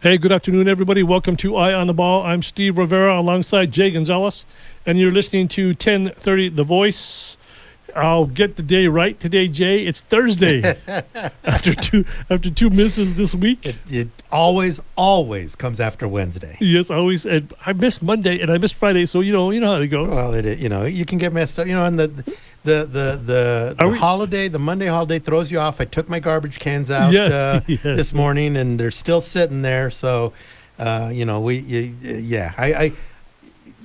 Hey, good afternoon, everybody. Welcome to Eye on the Ball. I'm Steve Rivera alongside Jay Gonzales, and you're listening to 1030 The Voice. I'll get the day right today, Jay. It's Thursday after two misses this week. It always comes after Wednesday. Yes, always. And I missed Monday and I missed Friday, so you know how it goes. Well, you can get messed up. And the holiday, the Monday holiday throws you off. I took my garbage cans out this morning, and they're still sitting there. So,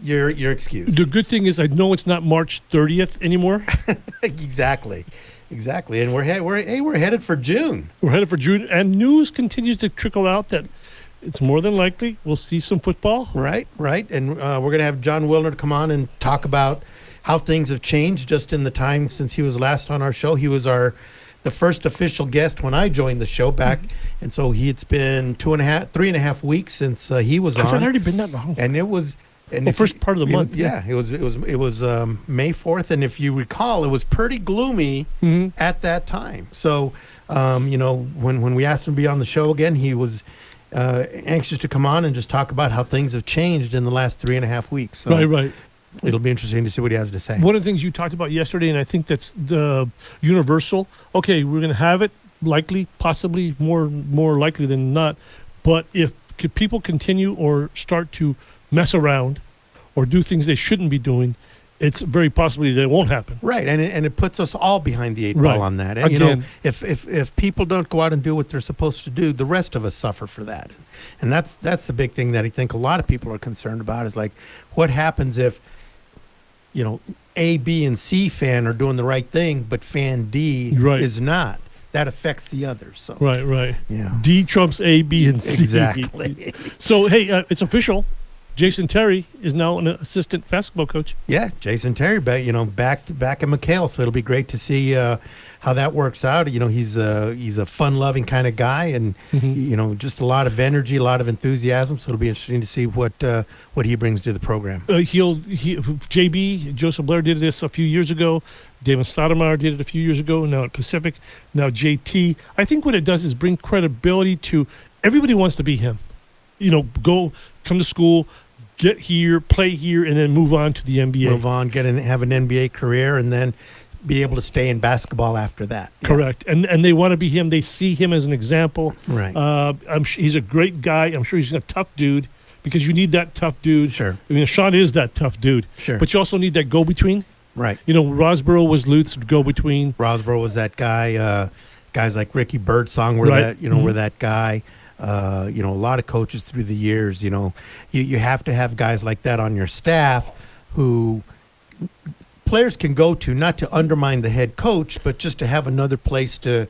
you're excused. The good thing is I know it's not March 30th anymore. Exactly, and we're headed for June. We're headed for June, and news continues to trickle out that it's more than likely we'll see some football. Right, and we're going to have John Wilner to come on and talk about how things have changed just in the time since he was last on our show. He was the first official guest when I joined the show back, and so it's been 3.5 weeks since he was on. It's already been that long, and it was. And first part of the month. Yeah, it was May 4th, and if you recall, it was pretty gloomy at that time. So, when we asked him to be on the show again, he was anxious to come on and just talk about how things have changed in the last 3.5 weeks. So right. It'll be interesting to see what he has to say. One of the things you talked about yesterday, and I think that's the universal. Okay, we're going to have it likely, possibly more likely than not. But if people continue or start to mess around or do things they shouldn't be doing, it's very possibly that it won't happen. Right, and it puts us all behind the eight ball on that. And again, if people don't go out and do what they're supposed to do, the rest of us suffer for that. And that's the big thing that I think a lot of people are concerned about is like, what happens if A, B, and C fan are doing the right thing, but fan D is not? That affects the others. So right. Yeah. D trumps A, B, and C. Exactly. So hey, it's official. Jason Terry is now an assistant basketball coach. Yeah, Jason Terry, back at McHale, so it'll be great to see how that works out. He's a fun-loving kind of guy, and just a lot of energy, a lot of enthusiasm. So it'll be interesting to see what he brings to the program. JB Joseph Blair did this a few years ago. David Stoudemire did it a few years ago. Now at Pacific, now JT. I think what it does is bring credibility to everybody. Wants to be him. Come to school, get here, play here, and then move on to the NBA. Move on, have an NBA career, and then be able to stay in basketball after that. Correct. Yeah. And they want to be him. They see him as an example. Right. He's a great guy. I'm sure he's a tough dude because you need that tough dude. Sure. I mean, Sean is that tough dude. Sure. But you also need that go-between. Right. Rosborough was Lutz's go-between. Rosborough was that guy. Guys like Ricky Birdsong were were that guy. A lot of coaches through the years, you have to have guys like that on your staff who players can go to, not to undermine the head coach, but just to have another place to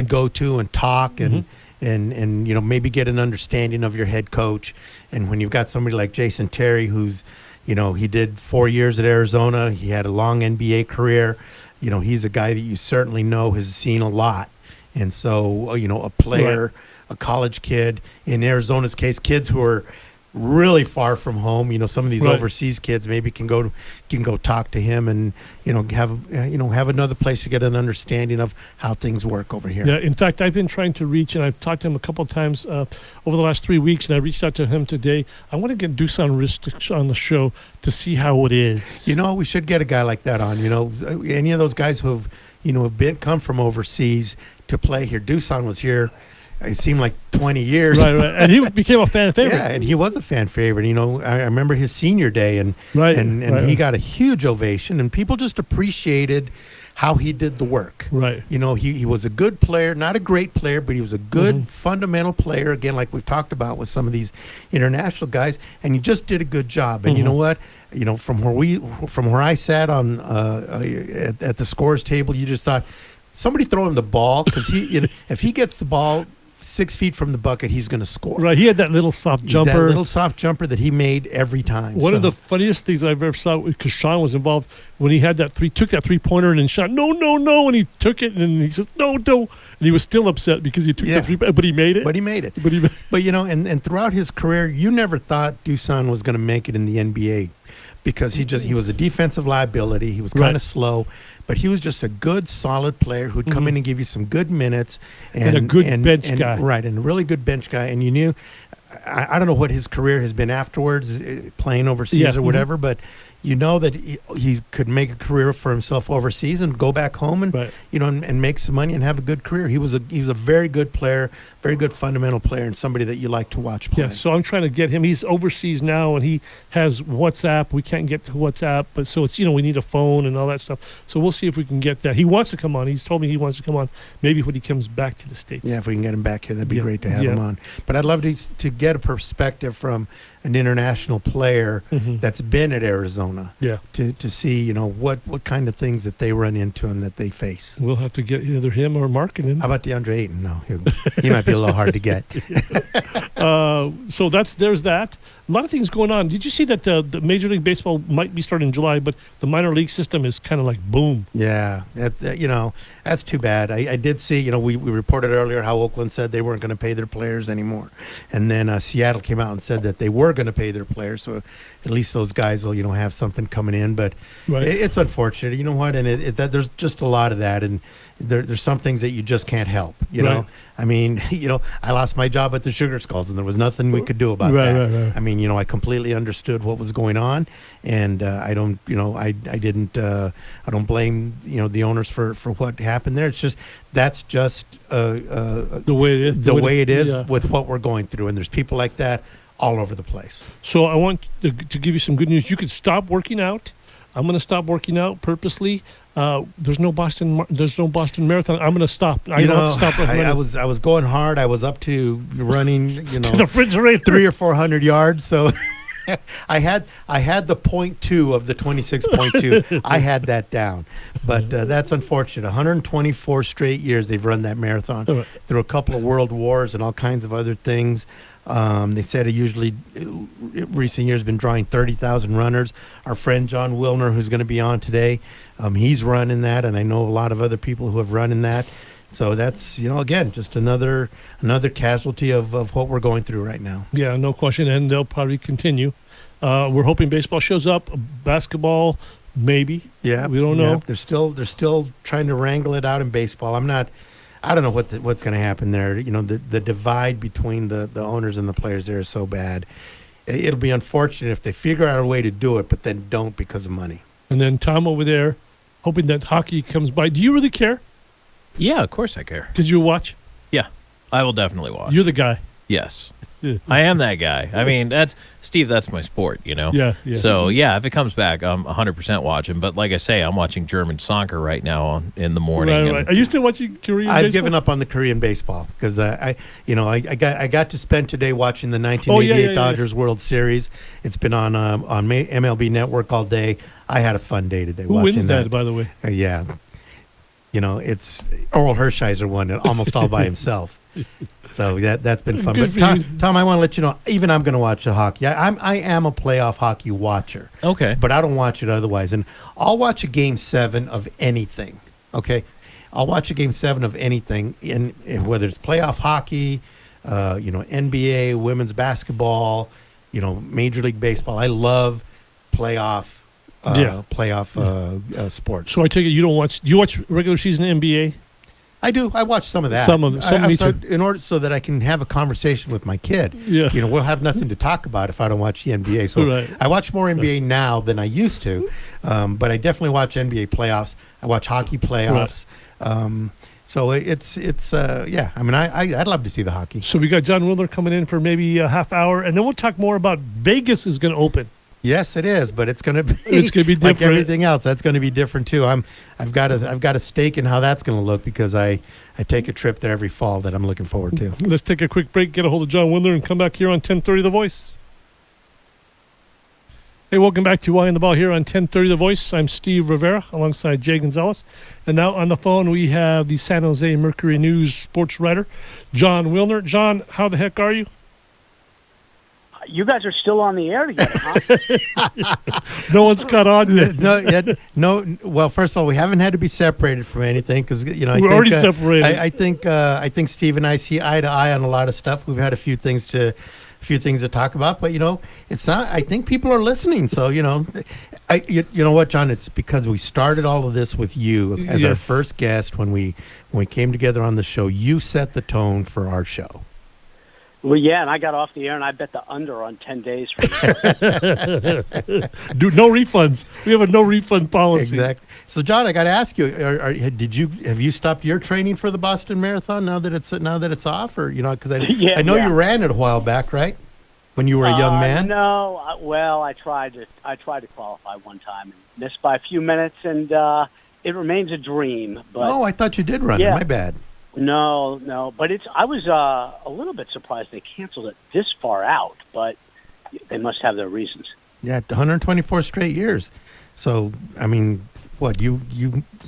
go to and talk and maybe get an understanding of your head coach. And when you've got somebody like Jason Terry, who's, he did 4 years at Arizona, he had a long NBA career, he's a guy that you certainly has seen a lot. And so, a player... Right. A college kid, in Arizona's case, kids who are really far from home. Some of these overseas kids maybe can go talk to him and have another place to get an understanding of how things work over here. Yeah, in fact, I've been trying to reach, and I've talked to him a couple of times over the last 3 weeks, and I reached out to him today. I want to get Dusan on the show to see how it is. We should get a guy like that on. Any of those guys who have come from overseas to play here. Dusan was here. It seemed like 20 years. Right. And he became a fan favorite. Yeah, and he was a fan favorite. I remember his senior day, and he got a huge ovation, and people just appreciated how he did the work. Right. He was a good player, not a great player, but he was a good fundamental player, again, like we've talked about with some of these international guys, and he just did a good job. And you know what? From where I sat on at the scores table, you just thought, somebody throw him the ball, because if he gets the ball 6 feet from the bucket, he's going to score. Right. He had that little soft jumper. That little soft jumper that he made every time. One of the funniest things I've ever saw, because Sean was involved, when he had took that three-pointer and then shot, no, and he took it, and he says, no. And he was still upset because he took the three-pointer, but he made it. But and throughout his career, you never thought Dusan was going to make it in the NBA because he was a defensive liability. He was kind of slow. But he was just a good, solid player who'd come in and give you some good minutes. And a good bench guy. Right, and a really good bench guy. And you knew, I don't know what his career has been afterwards, playing overseas or whatever, but you know that he could make a career for himself overseas and go back home and and make some money and have a good career. He was a very good player, very good fundamental player, and somebody that you like to watch play. Yeah, so I'm trying to get him. He's overseas now, and he has WhatsApp. We can't get to WhatsApp, but so it's we need a phone and all that stuff. So we'll see if we can get that. He wants to come on. He's told me he wants to come on. Maybe when he comes back to the States. Yeah, if we can get him back here, that'd be great to have him on. But I'd love to get a perspective from an international player that's been at Arizona. Yeah. To see what kind of things that they run into and that they face. We'll have to get either him or Markkinen. How about DeAndre Ayton? No, he might be a little hard to get. So there's that. A lot of things going on. Did you see that the Major League Baseball might be starting in July, but the minor league system is kind of like boom. Yeah, that's too bad. I did see, we reported earlier how Oakland said they weren't going to pay their players anymore. And then Seattle came out and said that they were going to pay their players. So at least those guys will, have something coming in. But it's unfortunate. You know what? And there's just a lot of that. And there's some things that you just can't help, you know. I mean, I lost my job at the Sugar Skulls, and there was nothing we could do about that. Right. I mean, I completely understood what was going on, and I don't, I don't blame, the owners for what happened there. It's just that's just the way it is. The way it is with what we're going through, and there's people like that all over the place. So I want to give you some good news. You could stop working out. I'm going to stop working out purposely. There's no Boston Marathon. I'm going to stop. I was going hard. I was up to running, to the refrigerator, 300 or 400 yards. So I had the 0.2 of the 26.2. I had that down, but that's unfortunate. 124 straight years they've run that marathon through a couple of world wars and all kinds of other things. They said it usually, recent years, been drawing 30,000 runners. Our friend John Wilner, who's going to be on today, he's running that, and I know a lot of other people who have run in that. So that's, again, just another casualty of what we're going through right now. Yeah, no question, and they'll probably continue. We're hoping baseball shows up, basketball, maybe. Yeah, we don't know. They're still trying to wrangle it out in baseball. I don't know what's going to happen there. The divide between the owners and the players there is so bad. It'll be unfortunate if they figure out a way to do it, but then don't because of money. And then Tom over there, hoping that hockey comes by. Do you really care? Yeah, of course I care. Did you watch? Yeah, I will definitely watch. You're the guy. Yes. I am that guy. I mean, that's my sport, Yeah. So, if it comes back, I'm 100% watching. But like I say, I'm watching German soccer right now in the morning. Right. Are you still watching Korean baseball? I've given up on the Korean baseball because I got to spend today watching the 1988 Dodgers World Series. It's been on MLB Network all day. I had a fun day today. Who wins that, by the way? Yeah. It's Oral Hershiser won it almost all by himself. So that's been fun. Good but Tom, I want to let you know, even I'm going to watch the hockey. I am a playoff hockey watcher. Okay. But I don't watch it otherwise. And I'll watch a Game 7 of anything. Okay. I'll watch a Game 7 of anything, in whether it's playoff hockey, NBA, women's basketball, Major League Baseball. I love playoff sports. So I take it you don't watch. Do you watch regular season NBA? I do. I watch some of that. Some me too. In order so that I can have a conversation with my kid. Yeah. We'll have nothing to talk about if I don't watch the NBA. So I watch more NBA now than I used to, but I definitely watch NBA playoffs. I watch hockey playoffs. So it's I mean, I'd love to see the hockey. So we got John Wilner coming in for maybe a half hour, and then we'll talk more about Vegas is going to open. Yes, it is, but it's going to be different. Like everything else. That's going to be different too. I've got a stake in how that's going to look because I take a trip there every fall that I'm looking forward to. Let's take a quick break, get a hold of John Wilner, and come back here on 1030 The Voice. Hey, welcome back to Why in the Ball here on 1030 The Voice. I'm Steve Rivera alongside Jay Gonzales. And now on the phone we have the San Jose Mercury News sports writer, John Wilner. John, how the heck are you? You guys are still on the air together, huh? No one's caught on yet. No. Well, first of all, we haven't had to be separated from anything because we're already separated. I think Steve and I see eye to eye on a lot of stuff. We've had a few things to talk about, but it's not. I think people are listening. So you know what, John? It's because we started all of this with you as our first guest when we came together on the show. You set the tone for our show. Well, yeah, and I got off the air, and I bet the under on 10 days. Do no refunds. We have a no refund policy. Exactly. So, John, I got to ask you: have you stopped your training for the Boston Marathon now that it's off, or because I know you ran it a while back, right? When you were a young man. No, I tried to qualify one time and missed by a few minutes, and it remains a dream. But I thought you did run it. My bad. No, but I was a little bit surprised they canceled it this far out, but they must have their reasons. Yeah, 124 straight years. So, I mean, what you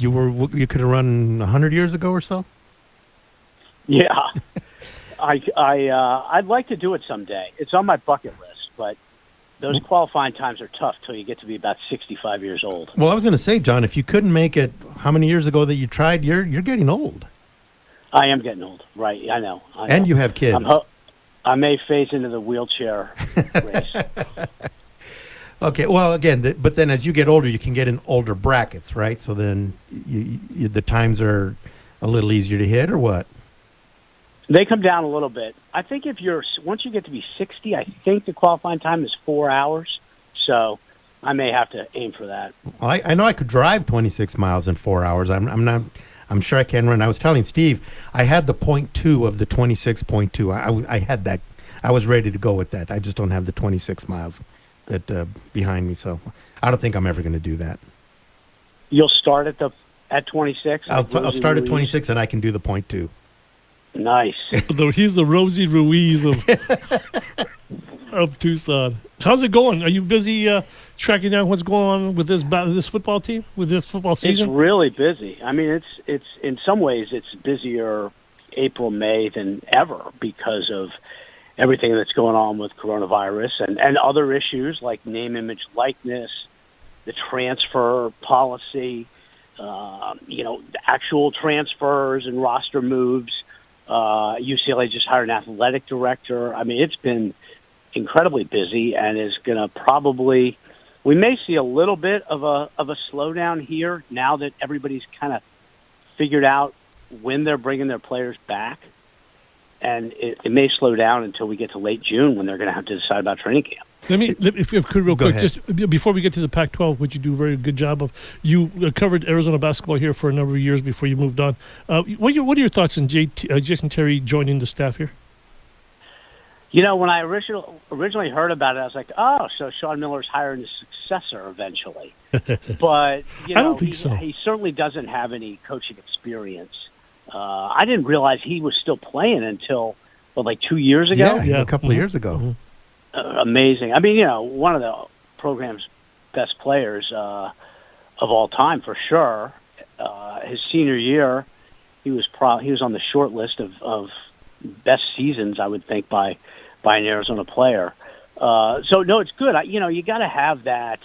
could have run 100 years ago or so? Yeah. I'd like to do it someday. It's on my bucket list, but those qualifying times are tough till you get to be about 65 years old. Well, I was going to say, John, if you couldn't make it, how many years ago that you tried? You're getting old. I am getting old, right? I know. And you have kids. I may phase into the wheelchair race. Okay. Well, again, but then as you get older, you can get in older brackets, right? So then the times are a little easier to hit, or what? They come down a little bit. I think once you get to be 60, I think the qualifying time is 4 hours. So I may have to aim for that. Well, I know I could drive 26 miles in 4 hours. I'm sure I can run. I was telling Steve, I had the 0.2 of the 26.2. I had that. I was ready to go with that. I just don't have the 26 miles that behind me. So I don't think I'm ever going to do that. You'll start at 26? I'll start at 26 and I can do the 0.2. Nice. He's the Rosie Ruiz of Tucson. How's it going? Are you busy tracking down what's going on with this football team, with this football season? It's really busy. I mean, it's in some ways it's busier April, May than ever because of everything that's going on with coronavirus and other issues like name, image, likeness, the transfer policy, the actual transfers and roster moves. UCLA just hired an athletic director. I mean, it's been incredibly busy and is going to we may see a little bit of a slowdown here now that everybody's kind of figured out when they're bringing their players back. And it may slow down until we get to late June when they're going to have to decide about training camp. If you could, real quick, ahead. just before we get to the Pac-12, which you do a very good job of, you covered Arizona basketball here for a number of years before you moved on. What are your thoughts on Jason Terry joining the staff here? When I originally heard about it, I was like, oh, so Sean Miller's hiring his successor eventually. But, I don't think so. He certainly doesn't have any coaching experience. I didn't realize he was still playing until, 2 years ago? Yeah, a couple of years ago. Mm-hmm. Amazing. I mean, one of the program's best players of all time for sure. His senior year, he was on the short list of best seasons, I would think, by an Arizona player. So no, it's good. You got to have that.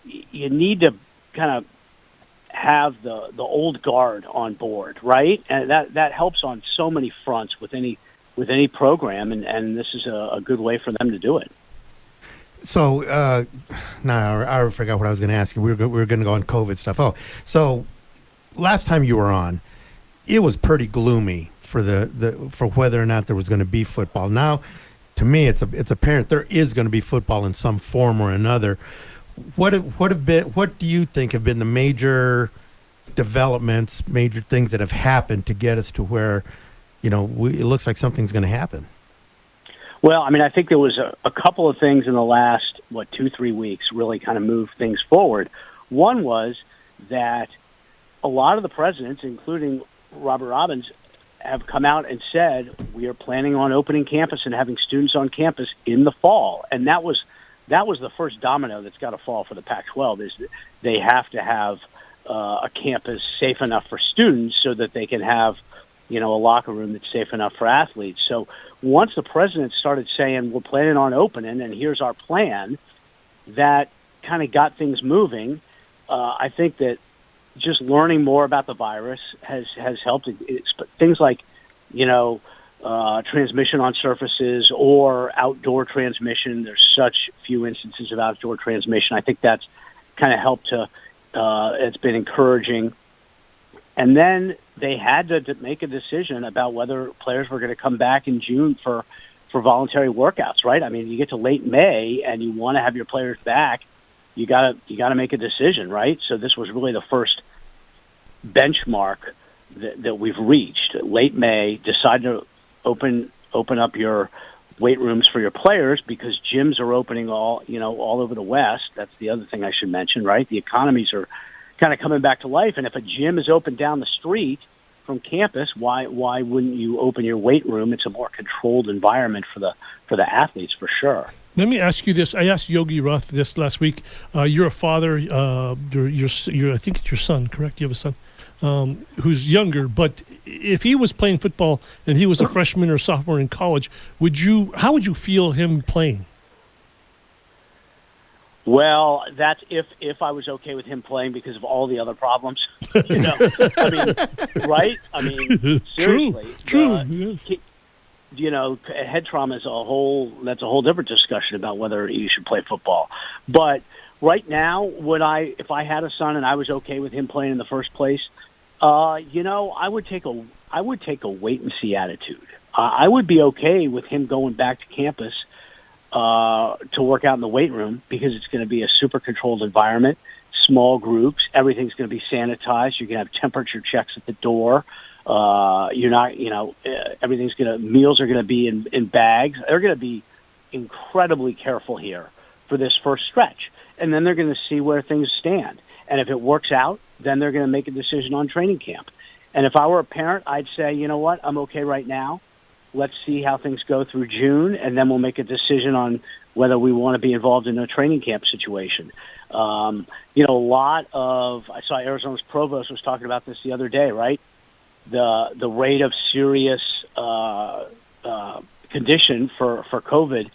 You need to kind of have the old guard on board, right? And that helps on so many fronts with any program, and this is a good way for them to do it. So, I forgot what I was going to ask you. We were going to go on COVID stuff. Oh, so last time you were on, it was pretty gloomy for for whether or not there was going to be football. Now, to me, it's apparent there is going to be football in some form or another. What do you think have been the major developments, major things that have happened to get us to where, it looks like something's going to happen? Well, I mean, I think there was a couple of things in the last, 2-3 weeks really kind of moved things forward. One was that a lot of the presidents, including Robert Robbins, have come out and said, we are planning on opening campus and having students on campus in the fall. And that was the first domino that's got to fall for the Pac-12, is that they have to have a campus safe enough for students so that they can have, a locker room that's safe enough for athletes. So once the president started saying, we're planning on opening and here's our plan, that kind of got things moving. I think that just learning more about the virus has helped. Things like, transmission on surfaces or outdoor transmission. There's such few instances of outdoor transmission. I think that's kind of helped to, it's been encouraging. And then they had to make a decision about whether players were going to come back in June for for voluntary workouts, right? I mean, you get to late May and you want to have your players back, you gotta make a decision, right? So this was really the first benchmark that we've reached. Late May, decide to open up your weight rooms for your players because gyms are opening all over the West. That's the other thing I should mention, right? The economies are kind of coming back to life, and if a gym is open down the street from campus, why wouldn't you open your weight room? It's a more controlled environment for the athletes, for sure. Let me ask you this. I asked Yogi Roth this last week. You're a father. I think it's your son, correct? You have a son who's younger. But if he was playing football and he was a freshman or sophomore in college, how would you feel him playing? Well, that's if I was okay with him playing because of all the other problems. I mean, right? I mean, seriously. True. Yes. Head trauma is a whole different discussion about whether you should play football. But right now, if I had a son and I was okay with him playing in the first place, I would take a wait and see attitude. I would be okay with him going back to campus to work out in the weight room because it's going to be a super controlled environment, small groups, everything's going to be sanitized. You're going to have temperature checks at the door. Meals are going to be in bags. They're going to be incredibly careful here for this first stretch. And then they're going to see where things stand. And if it works out, then they're going to make a decision on training camp. And if I were a parent, I'd say, you know what, I'm okay right now. Let's see how things go through June, and then we'll make a decision on whether we want to be involved in a training camp situation. I saw Arizona's provost was talking about this the other day, right? The rate of serious condition for COVID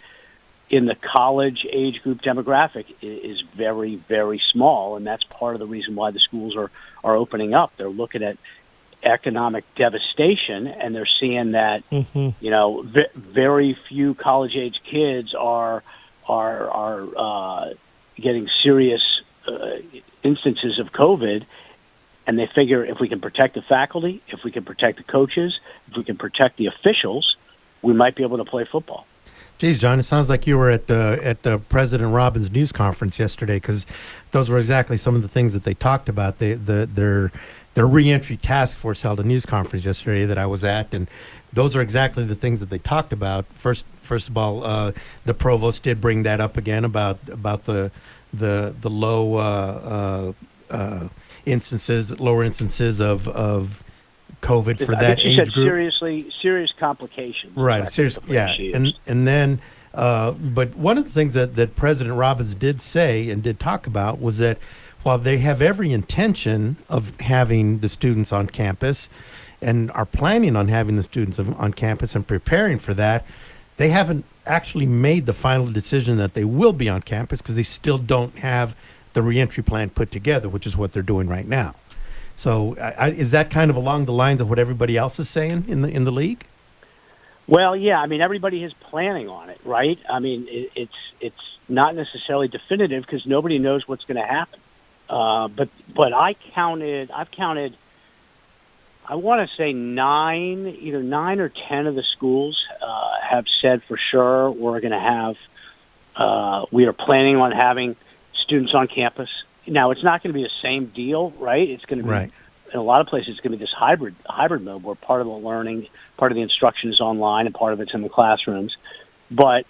in the college age group demographic is very, very small, and that's part of the reason why the schools are opening up. They're looking at economic devastation, and they're seeing that very few college age kids are getting serious instances of COVID. And they figure if we can protect the faculty, if we can protect the coaches, if we can protect the officials, we might be able to play football. Geez, John, it sounds like you were at the President Robbins news conference yesterday, because those were exactly some of the things that they talked about. Their reentry task force held a news conference yesterday that I was at, and those are exactly the things that they talked about. First of all, the provost did bring that up again about the low lower instances of COVID for that age group. Serious complications. Right. Serious. Yeah. And then, but one of the things that President Robbins did say and did talk about was that while they have every intention of having the students on campus and are planning on having the students on campus and preparing for that, they haven't actually made the final decision that they will be on campus because they still don't have the reentry plan put together, which is what they're doing right now. So is that kind of along the lines of what everybody else is saying in the league? Well, yeah. I mean, everybody is planning on it, right? I mean, it's not necessarily definitive because nobody knows what's going to happen. But I've counted, I want to say either 9 or 10 of the schools have said for sure we're going to have, we are planning on having students on campus. Now, it's not going to be the same deal, right? It's going to be, right. In a lot of places, it's going to be this hybrid mode where part of the learning, part of the instruction is online and part of it's in the classrooms. But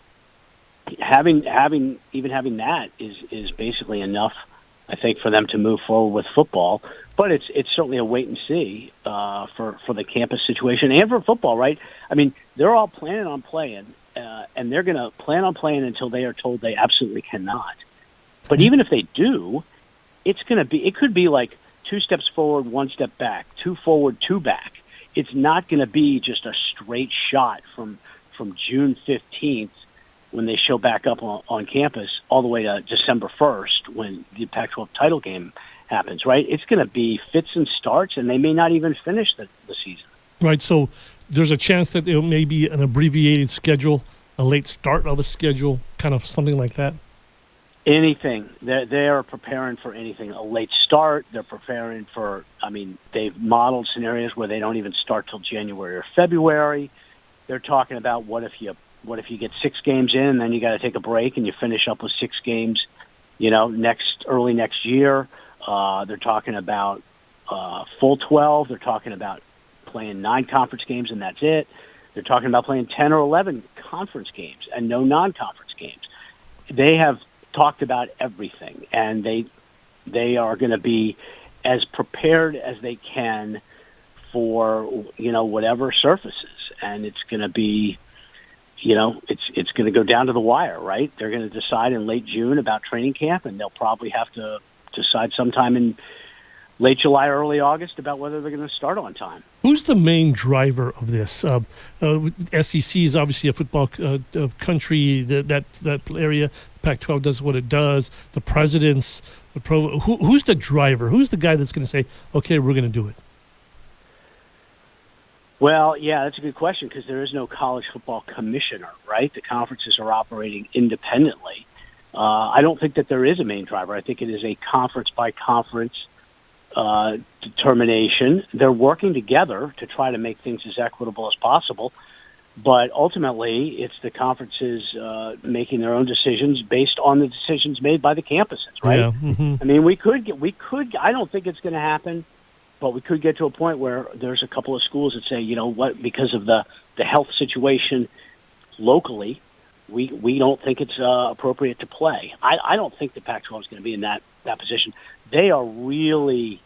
having that is basically enough, I think, for them to move forward with football. But it's certainly a wait and see for the campus situation and for football, right? I mean, they're all planning on playing, and they're going to plan on playing until they are told they absolutely cannot. But even if they do, it could be like 2 steps forward, 1 step back, 2 forward, 2 back. It's not going to be just a straight shot from June 15th when they show back up on campus all the way to December 1st when the Pac-12 title game happens, right? It's going to be fits and starts, and they may not even finish the season. Right, so there's a chance that it may be an abbreviated schedule, a late start of a schedule, kind of something like that? Anything. They are preparing for anything. A late start, they're preparing for, they've modeled scenarios where they don't even start till January or February. They're talking about what if you what if you get 6 games in, and then you got to take a break, and you finish up with 6 games, early next year. They're talking about full 12. They're talking about playing 9 conference games, and that's it. They're talking about playing 10 or 11 conference games and no non-conference games. They have talked about everything, and they are going to be as prepared as they can for whatever surfaces, and it's going to be it's going to go down to the wire, right? They're going to decide in late June about training camp, and they'll probably have to decide sometime in late July, early August about whether they're going to start on time. Who's the main driver of this? SEC is obviously a football country. That area, Pac-12 does what it does. The presidents, who's the driver? Who's the guy that's going to say, okay, we're going to do it? Well, yeah, that's a good question because there is no college football commissioner, right? The conferences are operating independently. I don't think that there is a main driver. I think it is a conference-by-conference determination. They're working together to try to make things as equitable as possible, but ultimately it's the conferences making their own decisions based on the decisions made by the campuses, right? Yeah. Mm-hmm. I mean, we could. I don't think it's going to happen, but we could get to a point where there's a couple of schools that say, you know what, because of the health situation locally, we don't think it's appropriate to play. I don't think the Pac-12 is going to be in that position. They are really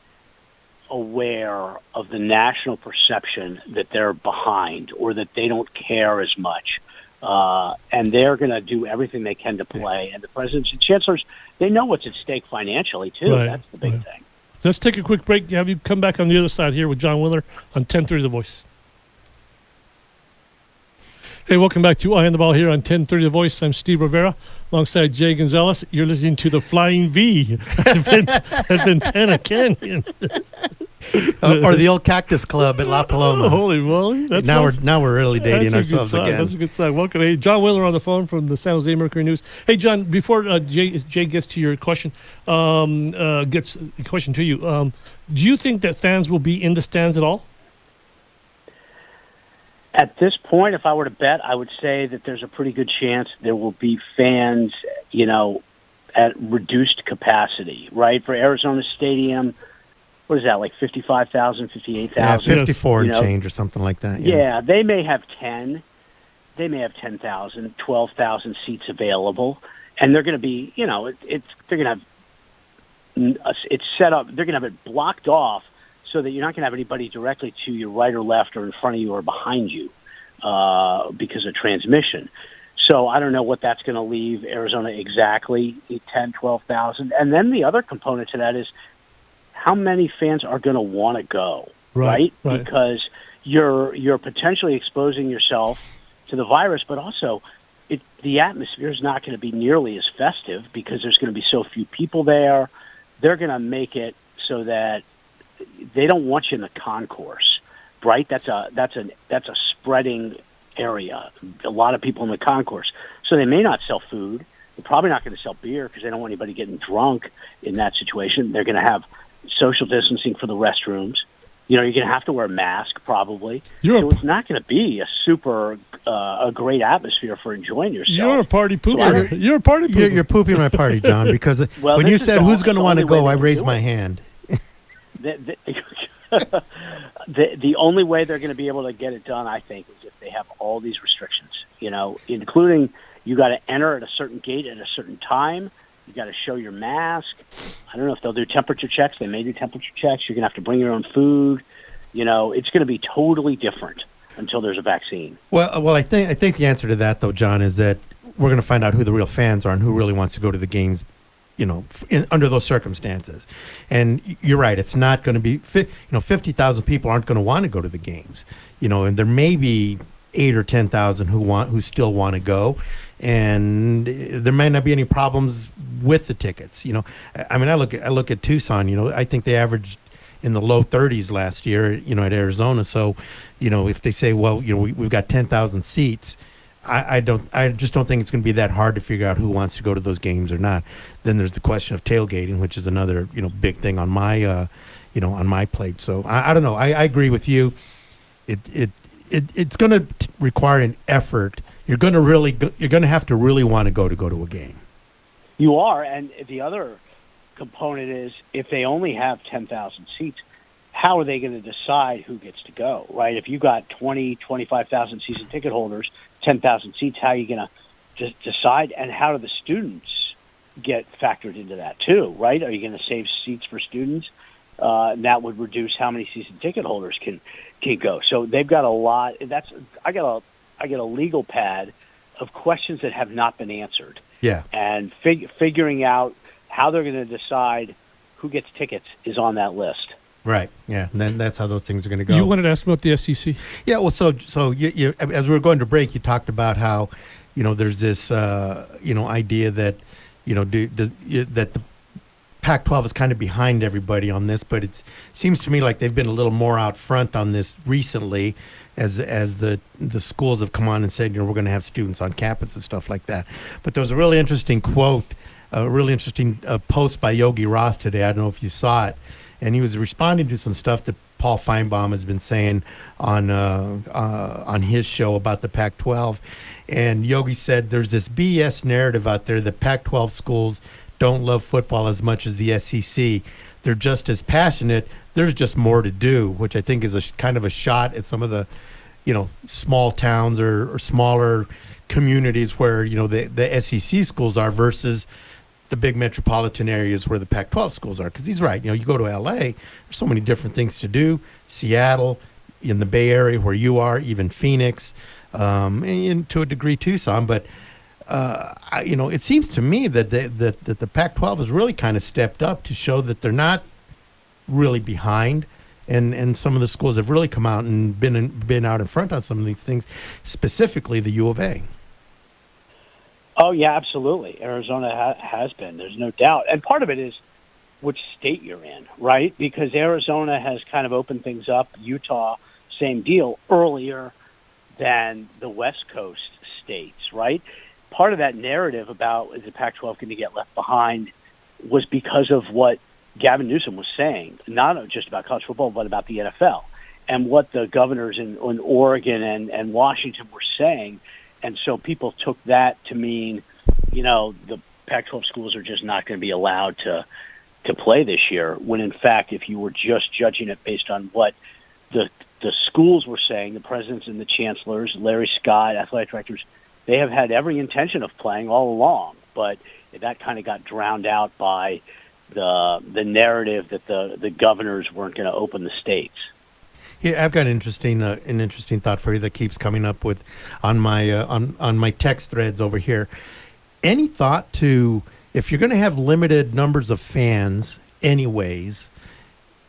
aware of the national perception that they're behind or that they don't care as much. And they're going to do everything they can to play. And the presidents and chancellors, they know what's at stake financially, too. Right, That's the big thing. Let's take a quick break. Have you come back on the other side here with John Willer on 1030 The Voice. Hey, welcome back to Eye on the Ball here on 1030 The Voice. I'm Steve Rivera alongside Jay Gonzales. You're listening to the Flying V at Ventana Canyon. Or the old Cactus Club at La Paloma. Holy moly. Now we're really dating ourselves again. That's a good sign. Welcome. Hey, John Willer on the phone from the San Jose Mercury News. Hey, John, before Jay gets to your question, gets a question to you, do you think that fans will be in the stands at all? At this point, if I were to bet, I would say that there's a pretty good chance there will be fans, at reduced capacity, right? For Arizona Stadium, what is that, like 55,000, 58,000? Yeah, 54 and change or something like that. Yeah, they may have 10. They may have 10,000, 12,000 seats available. And they're going to be, they're going to have it's set up, they're going to have it blocked off so that you're not going to have anybody directly to your right or left or in front of you or behind you because of transmission. So I don't know what that's going to leave Arizona exactly, 10, 12,000. And then the other component to that is how many fans are going to want to go, right? Because you're potentially exposing yourself to the virus, but also the atmosphere is not going to be nearly as festive because there's going to be so few people there. They're going to make it so that they don't want you in the concourse, right? That's a spreading area. A lot of people in the concourse. So they may not sell food. They're probably not going to sell beer because they don't want anybody getting drunk in that situation. They're going to have social distancing for the restrooms. You're going to have to wear a mask probably. So it's not going to be a super a great atmosphere for enjoying yourself. You're a party pooper. You're a party pooper. You're pooping my party, John, because when you said who's going to want to go, I raised my hand. The only way they're going to be able to get it done, I think, is if they have all these restrictions, including you got to enter at a certain gate at a certain time. You got to show your mask. I don't know if they'll do temperature checks. They may do temperature checks. You're going to have to bring your own food. It's going to be totally different until there's a vaccine. Well, I think the answer to that, though, John, is that we're going to find out who the real fans are and who really wants to go to the games, under those circumstances. And you're right. It's not going to be, 50,000 people aren't going to want to go to the games, and there may be 8 or 10,000 who still want to go. And there might not be any problems with the tickets. I mean, I look at Tucson. I think they averaged in the low 30s last year. At Arizona. So, if they say, well, we've got 10,000 seats, I just don't think it's going to be that hard to figure out who wants to go to those games or not. Then there's the question of tailgating, which is another big thing on my on my plate. So I don't know. I agree with you. It's going to require an effort you're going to have to really want to go to a game. You are, and the other component is if they only have 10,000 seats, how are they going to decide who gets to go, right? If you got 20, 25,000 season ticket holders, 10,000 seats, how are you going to just decide? And how do the students get factored into that too, right? Are you going to save seats for students? That would reduce how many season ticket holders can go. So they've got a lot. I get a legal pad of questions that have not been answered. Yeah, and figuring out how they're going to decide who gets tickets is on that list. Right. Yeah. And then that's how those things are going to go. You wanted to ask about the SEC? Yeah. Well, so you as we were going to break, you talked about how, there's this, idea that, that the Pac-12 is kind of behind everybody on this, but it seems to me like they've been a little more out front on this recently, as the schools have come on and said, we're going to have students on campus and stuff like that. But there was a really interesting quote, a really interesting post by Yogi Roth today. I don't know if you saw it. And he was responding to some stuff that Paul Feinbaum has been saying on his show about the Pac-12. And Yogi said there's this BS narrative out there that Pac-12 schools don't love football as much as the SEC. They're just as passionate. There's just more to do, which I think is kind of a shot at some of the, small towns or smaller communities where, the SEC schools are versus the big metropolitan areas where the Pac-12 schools are. Because he's right. You go to L.A., there's so many different things to do. Seattle, in the Bay Area where you are, even Phoenix, and to a degree Tucson. But, it seems to me that the Pac-12 has really kind of stepped up to show that they're not really behind. And some of the schools have really come out and been out in front on some of these things, specifically the U of A. Oh, yeah, absolutely. Arizona has been. There's no doubt. And part of it is which state you're in, right? Because Arizona has kind of opened things up. Utah, same deal, earlier than the West Coast states, right? Part of that narrative about is the Pac-12 going to get left behind was because of what Gavin Newsom was saying, not just about college football, but about the NFL and what the governors in Oregon and Washington were saying. And so people took that to mean, the Pac-12 schools are just not going to be allowed to play this year, when in fact, if you were just judging it based on what the schools were saying, the presidents and the chancellors, Larry Scott, athletic directors, they have had every intention of playing all along, but that kind of got drowned out by the narrative that the governors weren't going to open the states. Yeah, I've got an interesting thought for you that keeps coming up with on my text threads over here. Any thought to, if you're going to have limited numbers of fans anyways,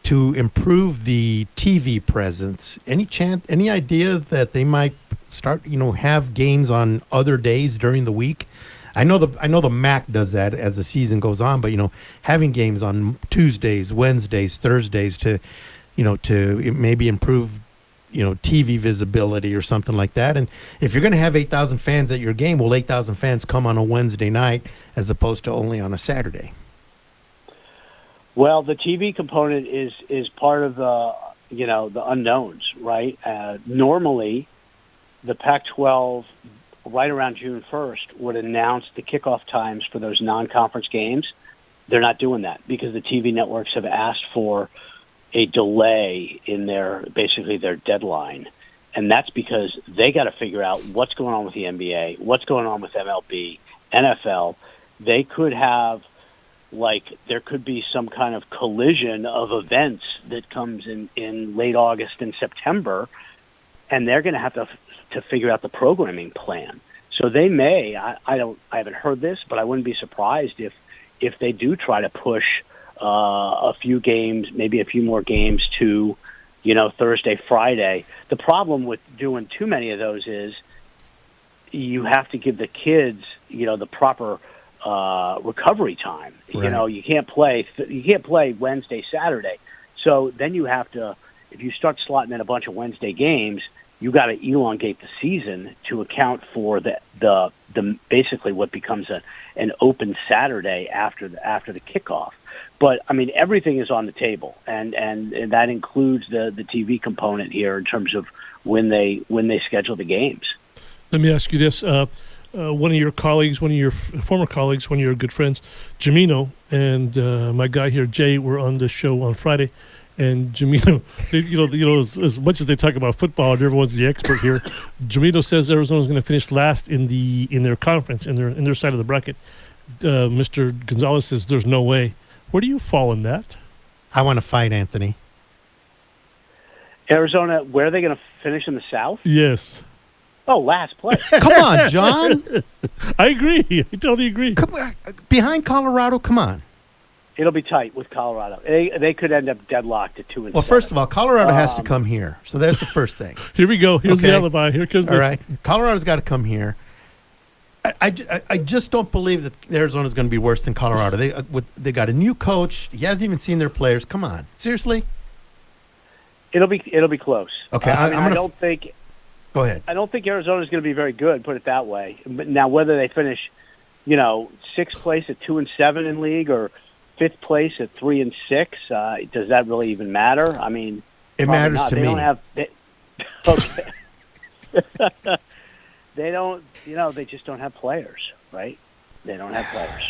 to improve the TV presence, any idea that they might start, have games on other days during the week? I know the MAC does that as the season goes on, but having games on Tuesdays, Wednesdays, Thursdays to maybe improve, TV visibility or something like that. And if you're going to have 8,000 fans at your game, will 8,000 fans come on a Wednesday night as opposed to only on a Saturday? Well, the TV component is part of the unknowns, right? Normally, the Pac-12 right around June 1st would announce the kickoff times for those non-conference games. They're not doing that because the TV networks have asked for a delay in their deadline. And that's because they got to figure out what's going on with the NBA, what's going on with MLB, NFL. They could have, there could be some kind of collision of events that comes in late August and September, and they're going to have to figure out the programming plan. So they may, I haven't heard this, but I wouldn't be surprised if they do try to push a few games, maybe a few more games to, Thursday, Friday. The problem with doing too many of those is you have to give the kids, the proper recovery time. Right. You can't play Wednesday, Saturday. So then you have to, if you start slotting in a bunch of Wednesday games, you got to elongate the season to account for the basically what becomes an open Saturday after the kickoff. But I mean, everything is on the table, and that includes the TV component here in terms of when they schedule the games. Let me ask you this. One of your colleagues, one of your former colleagues, one of your good friends, Jamino, and my guy here, Jay, were on the show on Friday. And Jamino, as much as they talk about football and everyone's the expert here, Jamino says Arizona's going to finish last in their conference, in their side of the bracket. Mr. Gonzales says there's no way. Where do you fall in that? I want to fight Anthony. Arizona, where are they going to finish in the South? Yes. Oh, last place. Come on, John. I agree. I totally agree. Come on. Behind Colorado, come on. It'll be tight with Colorado. They could end up deadlocked at 2-7. Well, first of all, Colorado has to come here. So that's the first thing. Here we go. Here's the alibi. Here comes all right. Colorado's got to come here. I just don't believe that Arizona's going to be worse than Colorado. They got a new coach. He hasn't even seen their players. Come on. Seriously? It'll be close. Okay. I don't think. Go ahead. I don't think Arizona's going to be very good. Put it that way. But now, whether they finish, sixth place at 2-7 in league or fifth place at 3-6, does that really even matter? I mean, it matters not. to they me. Don't have. Okay. They don't. They just don't have players, right? They don't have players.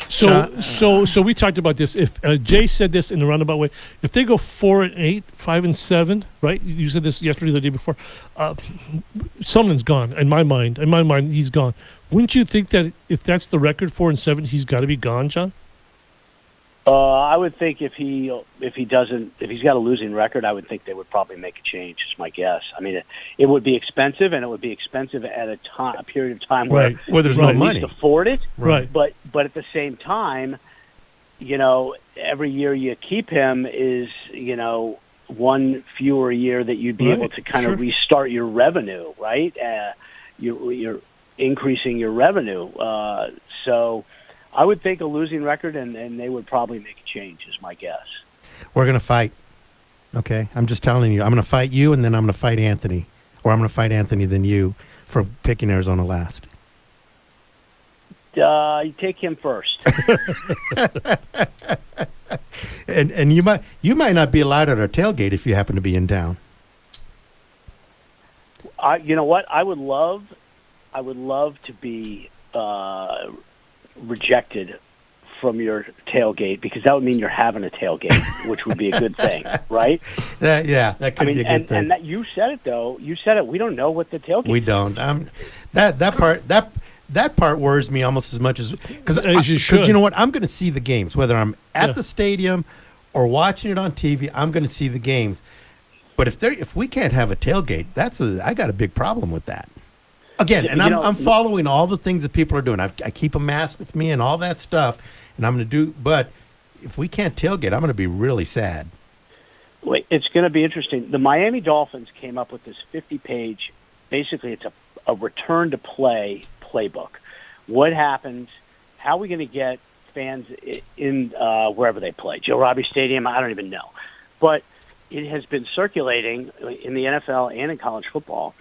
So we talked about this. If Jay said this in a roundabout way, if they go 4-8, 5-7, right? You said this yesterday, the day before. Someone's gone. In my mind, he's gone. Wouldn't you think that if that's the record, 4-7, he's got to be gone, John? I would think if he's got a losing record, I would think they would probably make a change. Is my guess. I mean, it would be expensive, and it would be expensive at a period of time where there's no money to afford it. Right. But at the same time, every year you keep him is one fewer year that you'd be able to kind of restart your revenue. Right. You're increasing your revenue. So. I would think a losing record, and they would probably make a change, is my guess. We're going to fight. Okay? I'm just telling you. I'm going to fight you, and then I'm going to fight Anthony. Or I'm going to fight Anthony, then you, for picking Arizona last. You take him first. and you might not be allowed at our tailgate if you happen to be in town. You know what? I would love to be rejected from your tailgate, because that would mean you're having a tailgate, which would be a good thing, right? That could be a good thing. And you said it though. You said it. We don't know what the tailgate. We don't. That part worries me almost as much as because you know what? I'm going to see the games, whether I'm at the stadium or watching it on TV. I'm going to see the games. But if we can't have a tailgate, I got a big problem with that. Again, and I'm following all the things that people are doing. I keep a mask with me and all that stuff, and I'm going to do. But if we can't tailgate, I'm going to be really sad. Wait, it's going to be interesting. The Miami Dolphins came up with this 50-page. Basically, it's a return to play playbook. What happens? How are we going to get fans in wherever they play? Joe Robbie Stadium? I don't even know, but it has been circulating in the NFL and in college football.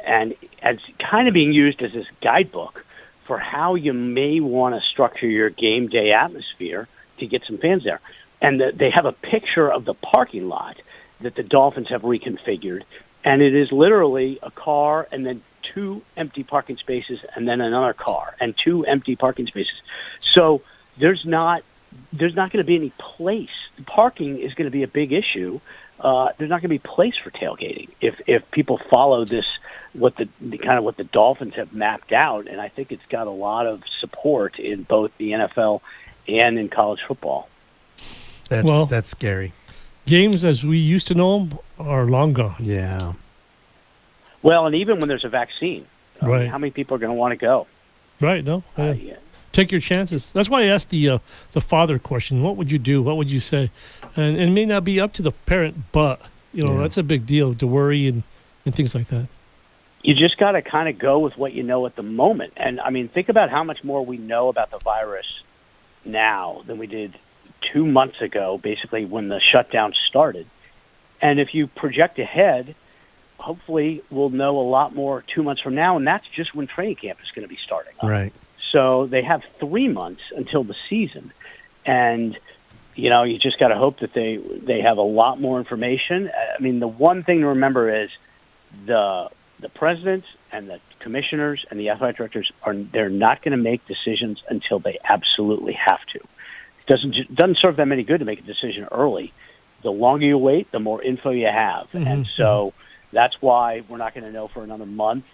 And it's kind of being used as this guidebook for how you may want to structure your game day atmosphere to get some fans there. And they have a picture of the parking lot that the Dolphins have reconfigured. And it is literally a car and then 2 empty parking spaces and then another car and 2 empty parking spaces. So there's not going to be any place. The parking is going to be a big issue. There's not going to be place for tailgating if people follow this, what the Dolphins have mapped out, and I think it's got a lot of support in both the NFL and in college football. That's scary. Games as we used to know them are long gone. Yeah. Well, and even when there's a vaccine, right? How many people are going to want to go? Right. No. Yeah. Take your chances. That's why I asked the father question. What would you do? What would you say? And it may not be up to the parent, but that's a big deal to worry and things like that. You just got to kind of go with what you know at the moment. And I mean, think about how much more we know about the virus now than we did 2 months ago, basically when the shutdown started. And if you project ahead, hopefully we'll know a lot more 2 months from now, and that's just when training camp is going to be starting. Right. So they have 3 months until the season, and you just got to hope that they have a lot more information. I mean, the one thing to remember is the president and the commissioners and the athletic directors they're not going to make decisions until they absolutely have to. It doesn't serve them any good to make a decision early. The longer you wait, the more info you have. Mm-hmm. And so that's why we're not going to know for another month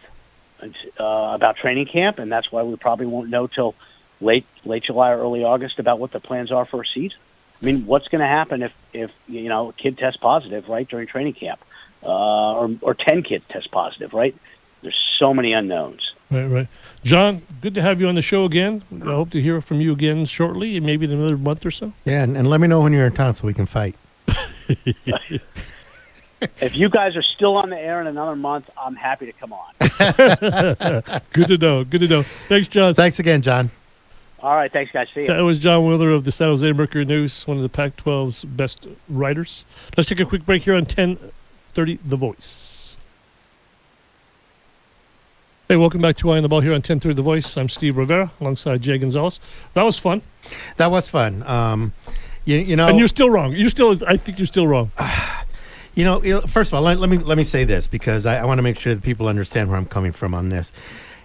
about training camp, and that's why we probably won't know till late July or early August about what the plans are for a season. I mean, what's going to happen if a kid tests positive, right, during training camp, or 10 kids test positive, right? There's so many unknowns. Right. John, good to have you on the show again. I hope to hear from you again shortly, maybe in another month or so. Yeah, and let me know when you're in town so we can fight. If you guys are still on the air in another month, I'm happy to come on. Good to know. Thanks, John. Thanks again, John. All right, thanks, guys. See you. That was John Wheeler of the San Jose Mercury News, one of the Pac-12's best writers. Let's take a quick break here on 1030 The Voice. Hey, welcome back to Eye on the Ball here on 1030 The Voice. I'm Steve Rivera alongside Jay Gonzales. That was fun. You know, and you're still wrong. I think you're still wrong. First of all, let me say this because I want to make sure that people understand where I'm coming from on this.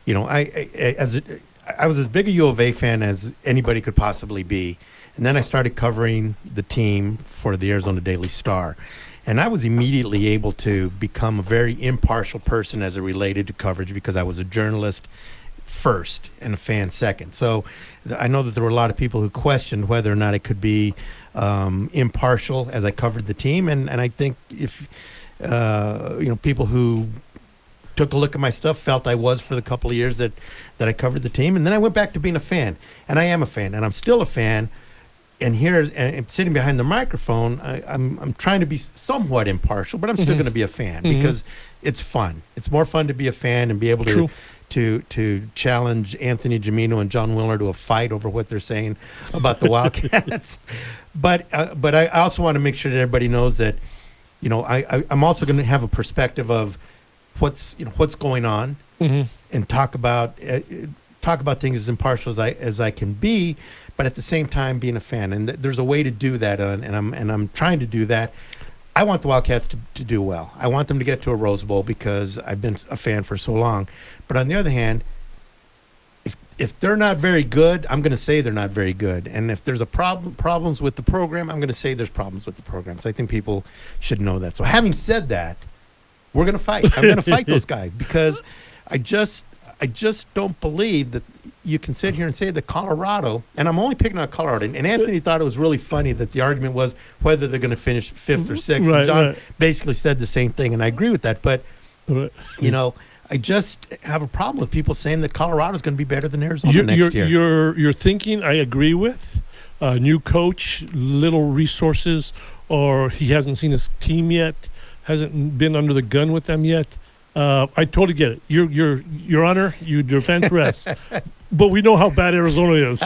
I was as big a U of A fan as anybody could possibly be, and then I started covering the team for the Arizona Daily Star, and I was immediately able to become a very impartial person as it related to coverage because I was a journalist first and a fan second. So I know that there were a lot of people who questioned whether or not it could be impartial as I covered the team, and I think if people who took a look at my stuff felt I was for the couple of years that I covered the team, and then I went back to being a fan, and I am a fan, and I'm still a fan. And here, and sitting behind the microphone, I'm trying to be somewhat impartial, but I'm still going to be a fan because it's fun. It's more fun to be a fan and be able to challenge Anthony Gimino and John Wheeler to a fight over what they're saying about the Wildcats. But I also want to make sure that everybody knows that, I'm also going to have a perspective of what's going on and talk about things as impartial as I can be, but at the same time being a fan. And there's a way to do that, and I'm trying to do that. I want the Wildcats to do well. I want them to get to a Rose Bowl because I've been a fan for so long. But on the other hand, if they're not very good, I'm going to say they're not very good. And if there's problems with the program, I'm going to say there's problems with the program. So I think people should know that. So having said that, we're going to fight. I'm going to fight those guys because I just don't believe that you can sit here and say that Colorado, and I'm only picking on Colorado, and Anthony thought it was really funny that the argument was whether they're going to finish 5th or 6th. Right, and John right. basically said the same thing, and I agree with that. But, I just have a problem with people saying that Colorado's going to be better than Arizona next year. Your thinking, I agree with. New coach, little resources, or he hasn't seen his team yet, hasn't been under the gun with them yet. I totally get it. Your Honor, your defense rests. But we know how bad Arizona is.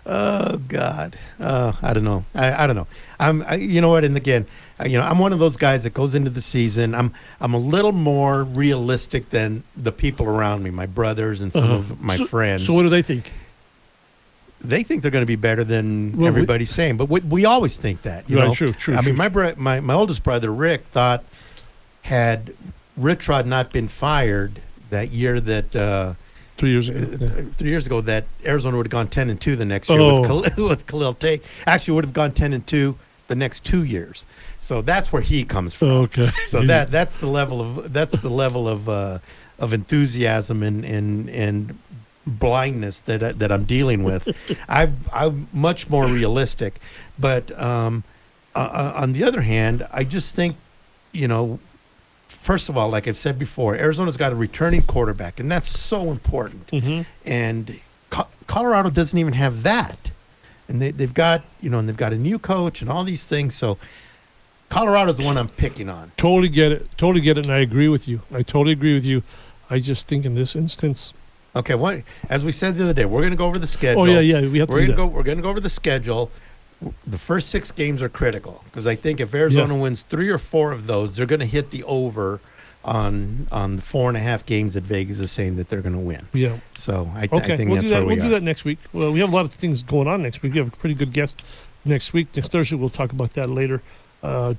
God. I don't know. I don't know. You know what? And again, I'm one of those guys that goes into the season. I'm a little more realistic than the people around me, my brothers and some of my friends. So what do they think? They think they're going to be better than everybody's saying, but we always think that. You know? True. I mean, my oldest brother Rick thought had Rich Rod not been fired that year that 3 years ago, 3 years ago, that Arizona would have gone 10-2 the next year with Khalil Tate. Actually, would have gone 10-2 the next 2 years. So that's where he comes from. Okay. So that's the level of enthusiasm and blindness that I'm dealing with. I'm much more realistic, but on the other hand, I just think, first of all, like I've said before, Arizona's got a returning quarterback, and that's so important. And Colorado doesn't even have that, and they've got a new coach and all these things. So Colorado's the one I'm picking on. Totally get it, and I agree with you. I totally agree with you. I just think in this instance. Okay, as we said the other day, we're going to go over the schedule. Oh yeah, we have to do that. We're going to go over the schedule. The first 6 games are critical because I think if Arizona wins 3 or 4 of those, they're going to hit the over on the 4.5 games that Vegas is saying that they're going to win. Yeah. So I think that's where we are. We'll do that next week. Well, we have a lot of things going on next week. We have a pretty good guest next week. Next Thursday, we'll talk about that later.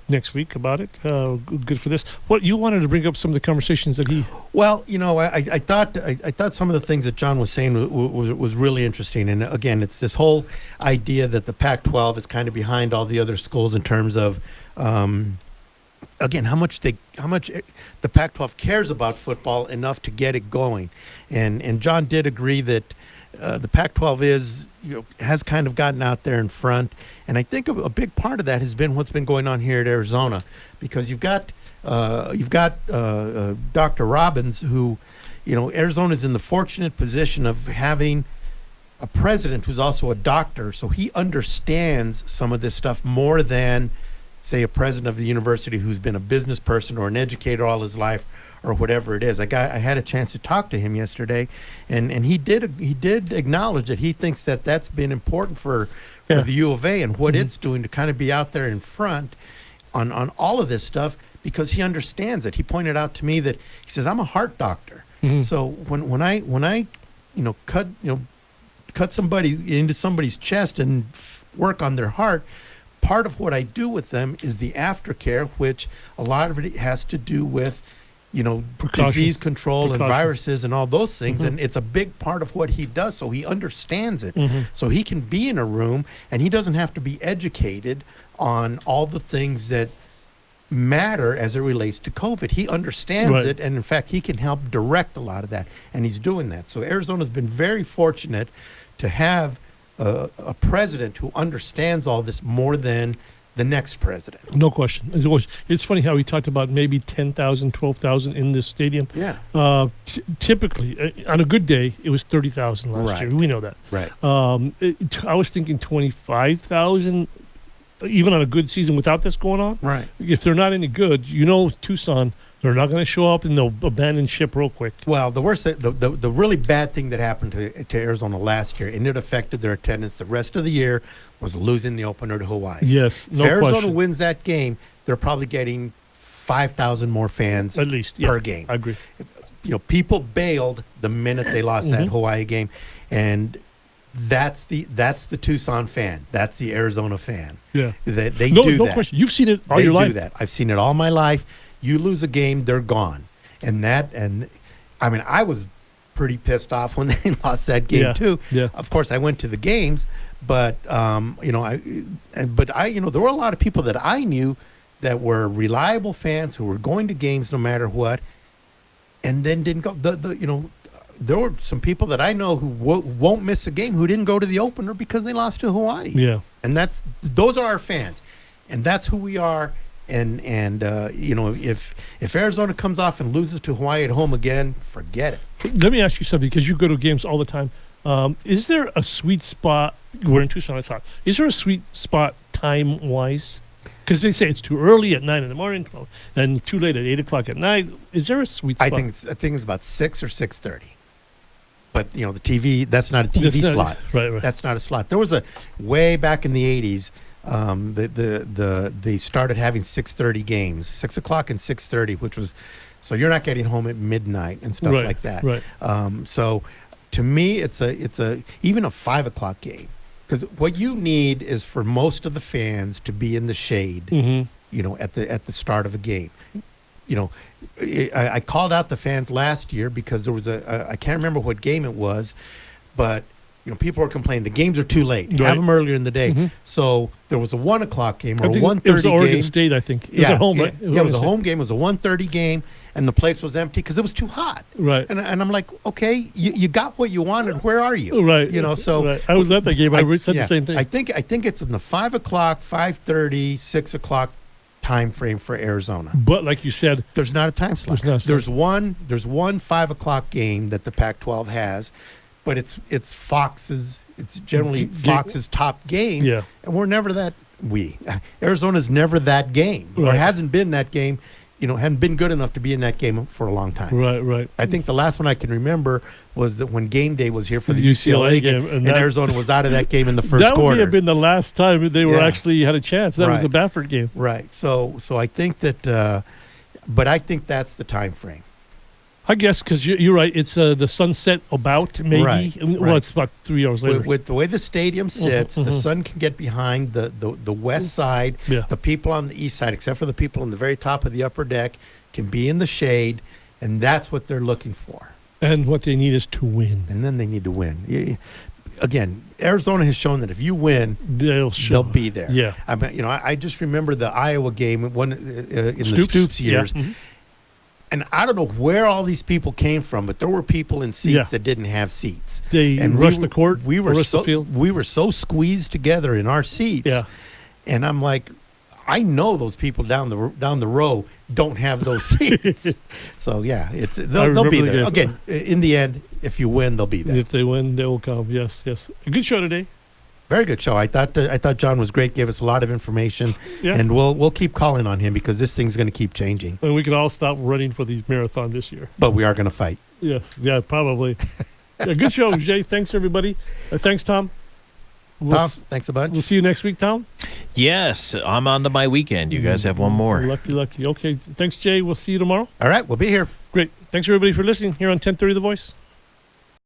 next week about it. Good for this. What you wanted to bring up some of the conversations that he. Well, I thought some of the things that John was saying was really interesting. And again, it's this whole idea that the Pac-12 is kind of behind all the other schools in terms of. Again, how much the Pac-12 cares about football enough to get it going, and John did agree that the Pac-12 has kind of gotten out there in front, and I think a big part of that has been what's been going on here at Arizona, because you've got Dr. Robbins, who, Arizona's in the fortunate position of having a president who's also a doctor, so he understands some of this stuff more than, say, a president of the university who's been a business person or an educator all his life or whatever it is. I had a chance to talk to him yesterday, and he did acknowledge that he thinks that that's been important for the U of A and what it's doing to kind of be out there in front on all of this stuff, because he understands it. He pointed out to me that he says, I'm a heart doctor. So when I cut somebody into somebody's chest and work on their heart, part of what I do with them is the aftercare, which a lot of it has to do with, disease control and viruses and all those things. And it's a big part of what he does. So he understands it. So he can be in a room and he doesn't have to be educated on all the things that matter as it relates to COVID. He understands it. And in fact, he can help direct a lot of that. And he's doing that. So Arizona's been very fortunate to have a president who understands all this more than the next president. No question. It's funny how he talked about maybe 10,000, 12,000 in this stadium. Yeah. Typically, on a good day, it was 30,000 last year. We know that. Right. I was thinking 25,000, even on a good season without this going on. Right. If they're not any good, Tucson, they're not going to show up and they'll abandon ship real quick. Well, the worst, the really bad thing that happened to Arizona last year, and it affected their attendance the rest of the year, was losing the opener to Hawaii. Yes, no question. If Arizona question. wins that game, they're probably getting 5,000 more fans at least per game. I agree. People bailed the minute they lost that Hawaii game, and that's the Tucson fan. That's the Arizona fan. Yeah, they do that. No question. You've seen it all your life. They do that. I've seen it all my life. You lose a game, they're gone. And I mean, I was pretty pissed off when they lost that game too. Yeah. Of course, I went to the games, but there were a lot of people that I knew that were reliable fans who were going to games no matter what, and then didn't go. There were some people that I know who won't miss a game who didn't go to the opener because they lost to Hawaii. Yeah. And those are our fans, and that's who we are. And if Arizona comes off and loses to Hawaii at home again, forget it. Let me ask you something, because you go to games all the time. Is there a sweet spot? We're in Tucson, it's hot. Is there a sweet spot time-wise? Because they say it's too early at 9 in the morning, and too late at 8 o'clock at night. Is there a sweet spot? I think it's about 6 or 6:30. But the TV, that's not a TV slot. Right. That's not a slot. There was way back in the 80s. They started having 6:30 games, 6 o'clock and 6:30, which was, so you're not getting home at midnight and stuff like that. Right. So to me, it's even a 5 o'clock game, because what you need is for most of the fans to be in the shade, at the start of a game. I called out the fans last year because there was I can't remember what game it was, but people were complaining the games are too late. Right. Have them earlier in the day. So there was a 1 o'clock game or a 1:30 game. It was Oregon State, I think. It was at home, right? It was a home game. It was a 1:30 game, and the place was empty because it was too hot. Right. And I'm like, okay, you got what you wanted. Where are you? Right. So right. I was at that game. I said the same thing. I think it's in the 5 o'clock, 5:30, 6 o'clock time frame for Arizona. But like you said, there's not a time slot. There's one 5 o'clock game that the Pac-12 has, but it's Fox's. It's generally Fox's top game. Yeah. And we're never that. Arizona's never that game, or hasn't been that game. Hadn't been good enough to be in that game for a long time. Right. I think the last one I can remember was that when game day was here for the UCLA game, and Arizona was out of that game in the first quarter. That would have been the last time they were actually had a chance. That was the Baffert game. Right. So I think that, but I think that's the time frame. I guess because you're right. It's the sunset about maybe. Right, Well, right. it's about 3 hours later. With the way the stadium sits, the sun can get behind the west side. Yeah. The people on the east side, except for the people on the very top of the upper deck, can be in the shade, and that's what they're looking for. And what they need is to win. And then they need to win. Again, Arizona has shown that if you win, they'll be there. Yeah. I mean, I just remember the Iowa game in the Stoops years. Yeah. And I don't know where all these people came from, but there were people in seats that didn't have seats. They rushed the court. We were rushed the field. We were so squeezed together in our seats. Yeah. And I'm like, I know those people down the row don't have those seats. So yeah, they'll be there. Again, in the end, if you win, they'll be there. If they win, they will come. Yes, yes. A good show today. Very good show. I thought John was great. Gave us a lot of information, and we'll keep calling on him because this thing's going to keep changing. And we could all stop running for the marathon this year. But we are going to fight. Yeah, probably. Good show, Jay. Thanks everybody. Thanks, Tom. Tom, thanks a bunch. We'll see you next week, Tom. Yes, I'm on to my weekend. You guys have one more. Lucky. Okay, thanks, Jay. We'll see you tomorrow. All right, we'll be here. Great. Thanks everybody for listening here on 1030 The Voice.